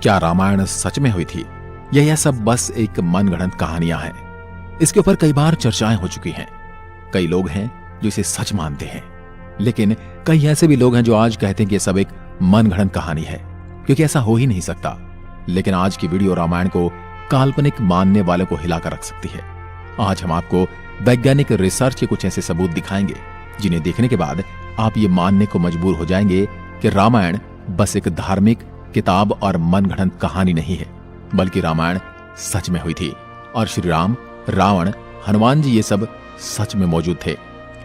क्या रामायण सच में हुई थी या यह सब बस एक मनगढ़ंत कहानियां हैं? इसके ऊपर कई बार चर्चाएं हो चुकी हैं। कई लोग हैं जो इसे सच मानते हैं, लेकिन कई ऐसे भी लोग हैं जो आज कहते हैं कि यह सब एक मनगढ़ंत कहानी है, क्योंकि ऐसा हो ही नहीं सकता। लेकिन आज की वीडियो रामायण को काल्पनिक मानने वालों को हिलाकर रख सकती है। आज हम आपको वैज्ञानिक रिसर्च के कुछ ऐसे सबूत दिखाएंगे जिन्हें देखने के बाद आप ये मानने को मजबूर हो जाएंगे कि रामायण बस एक धार्मिक किताब और मनगढ़ंत कहानी नहीं है, बल्कि रामायण सच में हुई थी और श्री राम, रावण, हनुमान जी ये सब सच में मौजूद थे।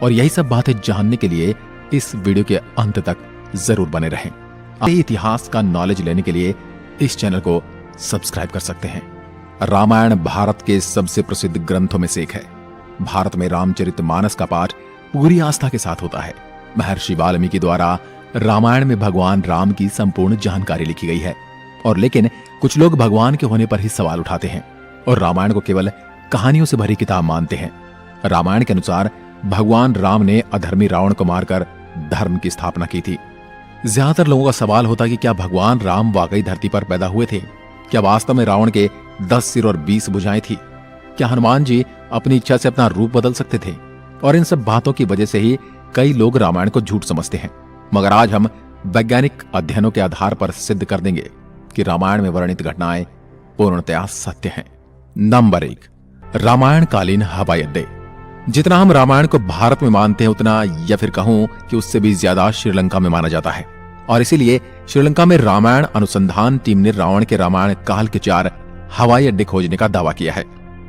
और यही सब बातें जानने के लिए इस वीडियो के अंत तक जरूर बने रहें। आप इतिहास का नॉलेज लेने के लिए इस चैनल को सब्सक्राइब कर सकते हैं। रामायण भारत के सबसे प्रसिद्ध ग्रंथों में से एक है। भारत में रामचरितमानस का पाठ पूरी आस्था के साथ होता है। महर्षि वाल्मीकि द्वारा रामायण में भगवान राम की संपूर्ण जानकारी लिखी गई है। और लेकिन कुछ लोग भगवान के होने पर ही सवाल उठाते हैं और रामायण को केवल कहानियों से भरी किताब मानते हैं। रामायण के अनुसार भगवान राम ने अधर्मी रावण को मारकर धर्म की स्थापना की थी। ज्यादातर लोगों का सवाल होता है कि क्या भगवान राम वाकई धरती पर पैदा हुए थे? क्या वास्तव में रावण के 10 सिर और 20 भुजाएं थी? क्या हनुमान जी अपनी इच्छा से अपना रूप बदल सकते थे? और इन सब बातों की वजह से ही कई लोग रामायण को झूठ समझते हैं। मगर आज हम वैज्ञानिक अध्ययनों के आधार पर सिद्ध कर देंगे कि रामायण में वर्णित घटनाएं पूर्णतया सत्य हैं। नंबर 1, रामायण कालीन हवाई अड्डे। जितना हम रामायण को भारत में मानते हैं उतना, या फिर कहूं कि उससे भी ज्यादा श्रीलंका में माना जाता है। और इसीलिए श्रीलंका में रामायण अनुसंधान टीम ने रावण के रामायण काल के 4 हवाई अड्डे खोजने का दावा किया है।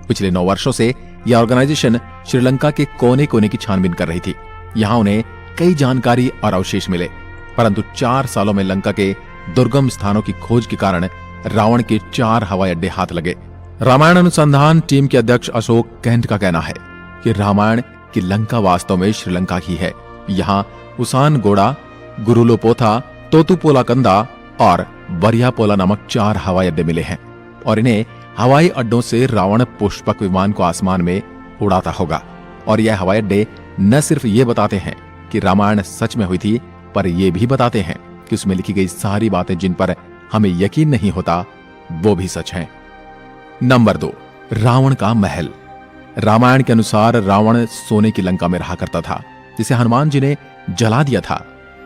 पिछले 9 वर्षों से यह ऑर्गेनाइजेशन श्रीलंका के कोने कोने की छानबीन कर रही थी। यहाँ उन्हें कई जानकारी और अवशेष मिले, परंतु 4 सालों में लंका के दुर्गम स्थानों की खोज के कारण रावण के 4 हवाई अड्डे हाथ लगे। रामायण अनुसंधान टीम के अध्यक्ष अशोक कैंट का कहना है कि रामायण की लंका वास्तव में श्रीलंका की है। यहाँ उसानगोड़ा, गुरुलोपोथा, तोतुपोलाकंदा और वरियापोला नामक 4 हवाई अड्डे मिले हैं और इन्हें हवाई अड्डों से रावण पुष्पक विमान को आसमान में उड़ाता होगा। और यह हवाई अड्डे न सिर्फ ये बताते हैं कि रामायण सच में हुई थी, पर यह भी बताते हैं कि उसमें लिखी गई सारी बातें जिन पर हमें यकीन नहीं होता वो भी सच हैं। नंबर 2, रावण का महल। रामायण के अनुसार रावण सोने की लंका में रहा करता था जिसे हनुमान जी ने जला दिया था।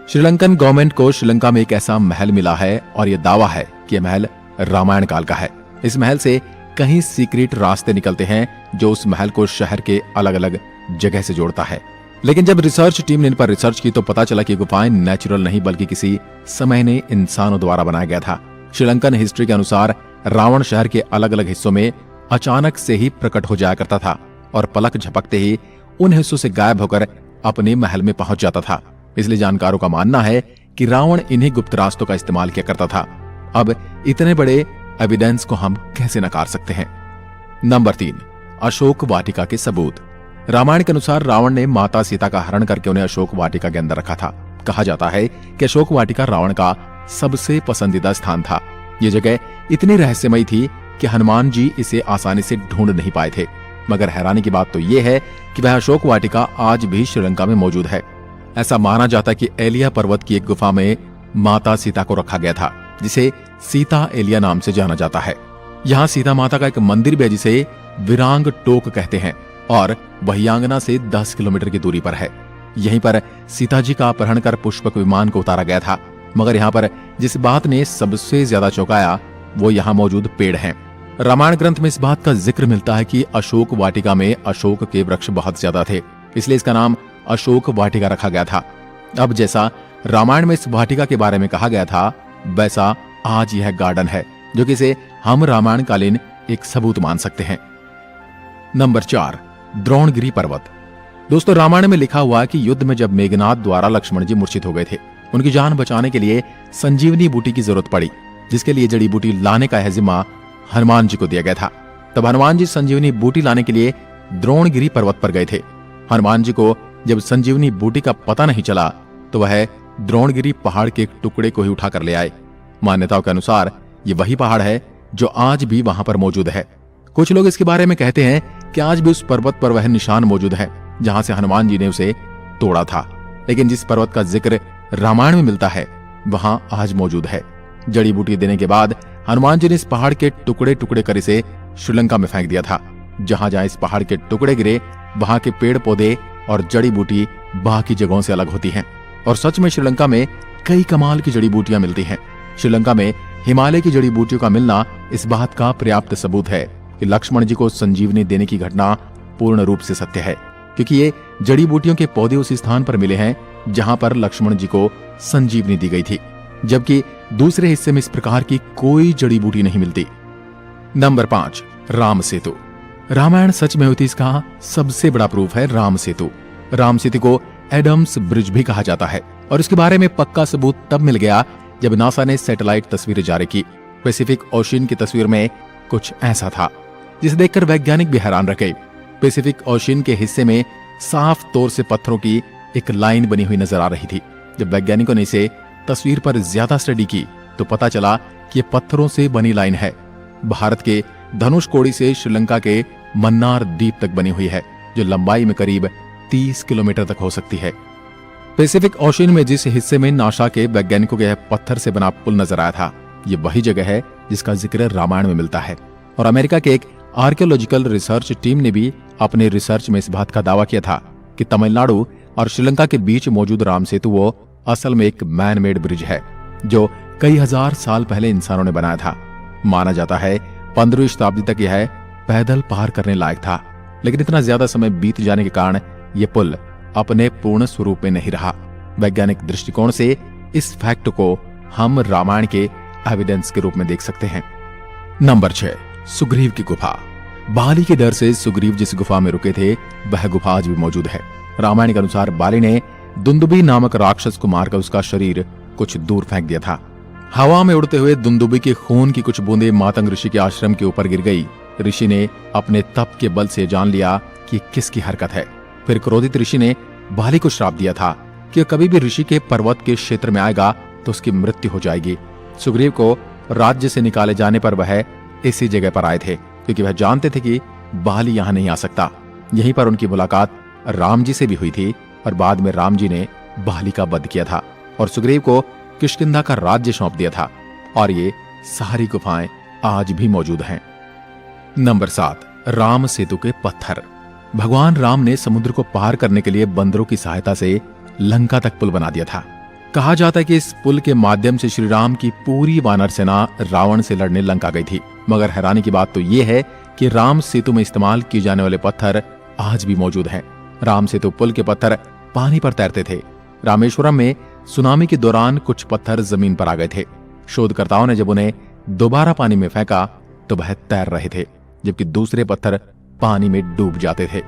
श्रीलंकन गवर्नमेंट को श्रीलंका में एक ऐसा महल मिला है और यह दावा है कि यह महल रामायण काल का है। इस महल से कहीं सीक्रेट रास्ते निकलते हैं जो उस महल को शहर के अलग अलग जगह से जोड़ता है। लेकिन जब रिसर्च टीम ने इन पर रिसर्च की तो पता चला कि गुफाएं नेचुरल नहीं बल्कि किसी समय ने इंसानों द्वारा बनाया गया था। श्रीलंकन हिस्ट्री के अनुसार रावण शहर के अलग अलग हिस्सों में अचानक से ही प्रकट हो जाया करता था और पलक झपकते ही उन हिस्सों से गायब होकर अपने महल में पहुंच जाता था। इसलिए जानकारों का मानना है कि रावण इन्हीं गुप्त रास्तों का इस्तेमाल किया करता था। अब इतने बड़े एविडेंस को हम कैसे नकार सकते हैं? नंबर 3, अशोक वाटिका के सबूत। रामायण के अनुसार रावण ने माता सीता का हरण करके उन्हें अशोक वाटिका के अंदर रखा था। कहा जाता है कि अशोक वाटिका रावण का सबसे पसंदीदा स्थान था। ये जगह इतनी रहस्यमयी थी कि हनुमान जी इसे आसानी से ढूंढ नहीं पाए थे। मगर हैरानी की बात तो यह है कि वह अशोक वाटिका आज भी श्रीलंका में मौजूद है। ऐसा माना जाता है कि एलिया पर्वत की एक गुफा में माता सीता को रखा गया था, जिसे सीता एलिया नाम से जाना जाता है। यहाँ सीता माता का एक मंदिर भी है जिसे विरांग टोक कहते हैं और वही आंगना से 10 किलोमीटर की दूरी पर है। यहीं पर सीता जी का अपहरण कर पुष्पक विमान को उतारा गया था। मगर यहाँ पर जिस बात ने सबसे ज्यादा चौंकाया वो यहाँ मौजूद पेड़ हैं। रामायण ग्रंथ में इस बात का जिक्र मिलता है कि अशोक वाटिका में अशोक के वृक्ष बहुत ज्यादा थे, इसलिए इसका नाम अशोक वाटिका रखा गया था। अब जैसा रामायण में इस वाटिका के बारे में कहा गया था, वैसा आज यह गार्डन है, जो कि इसे हम रामायण कालीन एक सबूत मान सकते हैं। नंबर 4, द्रोणगिरी पर्वत। दोस्तों, रामायण में लिखा हुआ है कि युद्ध में जब मेघनाद द्वारा लक्ष्मण जी मूर्छित हो गए थे, उनकी जान बचाने के लिए संजीवनी बूटी की जरूरत पड़ी, जिसके लिए जड़ी बूटी लाने का जिम्मा हनुमान जी को दिया गया था। तब हनुमान जी संजीवनी बूटी लाने के लिए द्रोणगिरी पर्वत पर गए थे। हनुमान जी को जब संजीवनी बूटी का पता नहीं चला तो वह द्रोणगिरी पहाड़ के एक टुकड़े को ही उठाकर ले आए। मान्यताओं के अनुसार ये वही पहाड़ है जो आज भी वहां पर मौजूद है। कुछ लोग इसके बारे में कहते हैं कि आज भी उस पर्वत पर वह निशान मौजूद है जहां से हनुमान जी ने उसे तोड़ा था। लेकिन जिस पर्वत का जिक्र रामायण में मिलता है वहां आज मौजूद है। जड़ी बूटी देने के बाद हनुमान जी ने इस पहाड़ के टुकड़े टुकड़े कर इसे श्रीलंका में फेंक दिया था। जहां जहां इस पहाड़ के टुकड़े गिरे वहां के पेड़ पौधे और जड़ी बूटी बाकी जगहों से अलग होती हैं। और सच में श्रीलंका में कई कमाल की जड़ी बूटियां मिलती हैं। श्रीलंका में हिमालय की जड़ी बूटियों का मिलना इस बात का पर्याप्त सबूत है कि लक्ष्मण जी को संजीवनी देने की घटना पूर्ण रूप से सत्य है, क्योंकि ये जड़ी बूटियों के पौधे उस स्थान पर मिले हैं जहां पर लक्ष्मण जी को संजीवनी दी गई थी, जबकि दूसरे हिस्से में इस प्रकार की कोई जड़ी बूटी नहीं मिलती। नंबर 5, राम सेतु। रामायण सच में हुई थी इसका सबसे बड़ा प्रूफ है राम सेतु। राम सेतु को एडम्स ब्रिज भी कहा जाता है और इसके बारे में पक्का सबूत तब मिल गया जब नासा ने सैटेलाइट तस्वीरें जारी की। पैसिफिक ओशियन की तस्वीर में कुछ ऐसा था जिसे देखकर वैज्ञानिक भी हैरान रह गए। पैसिफिक ओशियन के हिस्से में साफ तौर से पत्थरों की एक लाइन बनी हुई नजर आ रही थी। जब वैज्ञानिकों ने इसे तस्वीर पर ज्यादा स्टडी की तो पता चला कि ये पत्थरों से बनी लाइन है। भारत के धनुषकोडी से श्रीलंका के मन्नार द्वीप तक बनी हुई है, जो लंबाई में करीब 30 किलोमीटर तक हो सकती है। पैसिफिक ओशियन में जिस हिस्से में नासा के वैज्ञानिकों के पत्थर से बना पुल नजर आया था, ये वही जगह है जिसका जिक्र रामायण में मिलता है। और अमेरिका के एक आर्कियोलॉजिकल रिसर्च टीम ने भी अपने रिसर्च में इस बात का दावा किया था कि तमिलनाडु और श्रीलंका के बीच मौजूद राम सेतु वो असल में एक मैन मेड ब्रिज है जो कई हजार साल पहले इंसानों ने बनाया था। माना जाता है 15वीं शताब्दी तक यह पैदल पार करने लायक था, लेकिन इतना ज्यादा समय बीत जाने के कारण यह पुल अपने पूर्ण स्वरूप में नहीं रहा। वैज्ञानिक दृष्टिकोण से इस फैक्ट को हम रामायण के एविडेंस के रूप में देख सकते हैं। नंबर 6, सुग्रीव की गुफा। बाली के डर से सुग्रीव जिस गुफा में रुके थे वह गुफा आज भी मौजूद है। रामायण के अनुसार बाली ने दुंदुबी नामक राक्षस को मारकर उसका शरीर कुछ दूर फेंक दिया था। हवा में उड़ते हुए दुंदुबी के खून की कुछ बूंदें मातंग ऋषि के आश्रम के ऊपर गिर गई। ऋषि ने अपने तप के बल से जान लिया कि किसकी हरकत है। फिर क्रोधित ऋषि ने बाली को श्राप दिया था कि कभी भी ऋषि के पर्वत के क्षेत्र में आएगा तो उसकी मृत्यु हो जाएगी। सुग्रीव को राज्य से निकाले जाने पर वह इसी जगह पर आए थे, क्योंकि वह जानते थे कि बाली यहाँ नहीं आ सकता। यहीं पर उनकी मुलाकात राम जी से भी हुई थी और बाद में राम जी ने बाली का वध किया था और सुग्रीव को किष्किंधा का राज्य सौंप दिया था। और ये सारी गुफाएं आज भी मौजूद हैं। नंबर 7, राम सेतु के पत्थर। भगवान राम ने समुद्र को पार करने के लिए बंदरों की सहायता से लंका तक पुल बना दिया था। कहा जाता है कि इस पुल के माध्यम से श्री राम की पूरी वानर सेना रावण से लड़ने लंका गई थी। मगर हैरानी की बात तो यह है कि राम सेतु में इस्तेमाल किए जाने वाले पत्थर आज भी मौजूद हैं। राम सेतु पुल के पत्थर पानी पर तैरते थे। रामेश्वरम में सुनामी के दौरान कुछ पत्थर जमीन पर आ गए थे। शोधकर्ताओं ने जब उन्हें दोबारा पानी में फेंका तो वह तैर रहे थे, जबकि दूसरे पत्थर पानी में डूब जाते थे।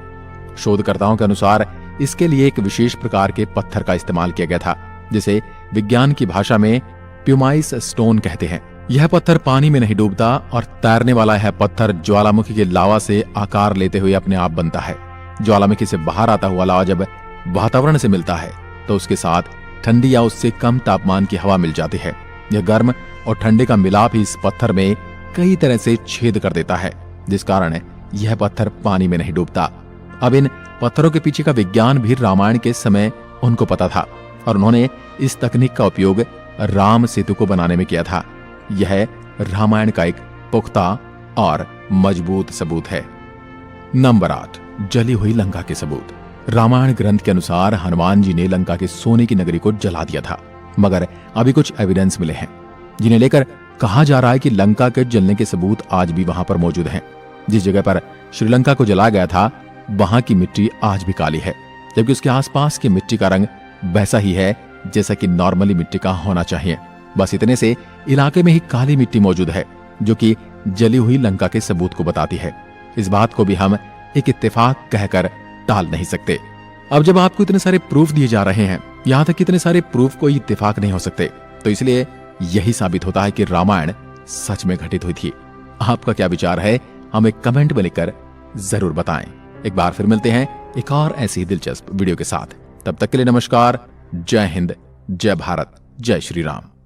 शोधकर्ताओं के अनुसार इसके लिए एक विशेष प्रकार के पत्थर का इस्तेमाल किया गया था, जिसे विज्ञान की भाषा में प्यूमाइस स्टोन कहते हैं। यह पत्थर पानी में नहीं डूबता और तैरने वाला यह पत्थर ज्वालामुखी के लावा से आकार लेते हुए अपने आप बनता है। ज्वालामुखी से बाहर आता हुआ लावा जब वातावरण से मिलता है तो उसके साथ ठंडी या उससे कम तापमान की हवा मिल जाती है। यह गर्म और ठंडे का मिलाप ही इस पत्थर में कई तरह से छेद कर देता है, जिस कारण यह पत्थर पानी में नहीं डूबता। अब इन पत्थरों के पीछे का विज्ञान भी रामायण के समय उनको पता था और उन्होंने इस तकनीक का उपयोग राम सेतु को बनाने में किया था। यह रामायण का एक पुख्ता और मजबूत सबूत है। नंबर 8, जली हुई लंका के सबूत। रामायण ग्रंथ के अनुसार हनुमान जी ने लंका के सोने की नगरी को जला दिया था, मगर अभी कुछ एविडेंस मिले हैं जिन्हें लेकर कहा जा रहा है कि लंका के जलने के सबूत आज भी वहां पर मौजूद हैं। जिस जगह पर श्रीलंका को जलाया गया था वहां की मिट्टी आज भी काली है, जबकि उसके आसपास की मिट्टी का रंग वैसा ही है जैसा कि नॉर्मली मिट्टी का होना चाहिए। बस इतने से इलाके में ही काली मिट्टी मौजूद है, जो कि जली हुई लंका के सबूत को बताती है। इस बात को भी हम एक इत्तेफाक कहकर टाल नहीं सकते। अब जब आपको इतने सारे प्रूफ दिए जा रहे हैं, यहाँ तक इतने सारे प्रूफ कोई इत्तेफाक नहीं हो सकते, तो इसलिए यही साबित होता है कि रामायण सच में घटित हुई थी। आपका क्या विचार है हमें कमेंट में लिखकर जरूर बताएं। एक बार फिर मिलते हैं एक और ऐसी दिलचस्प वीडियो के साथ। तब तक के लिए नमस्कार। जय हिंद, जय भारत, जय श्री राम।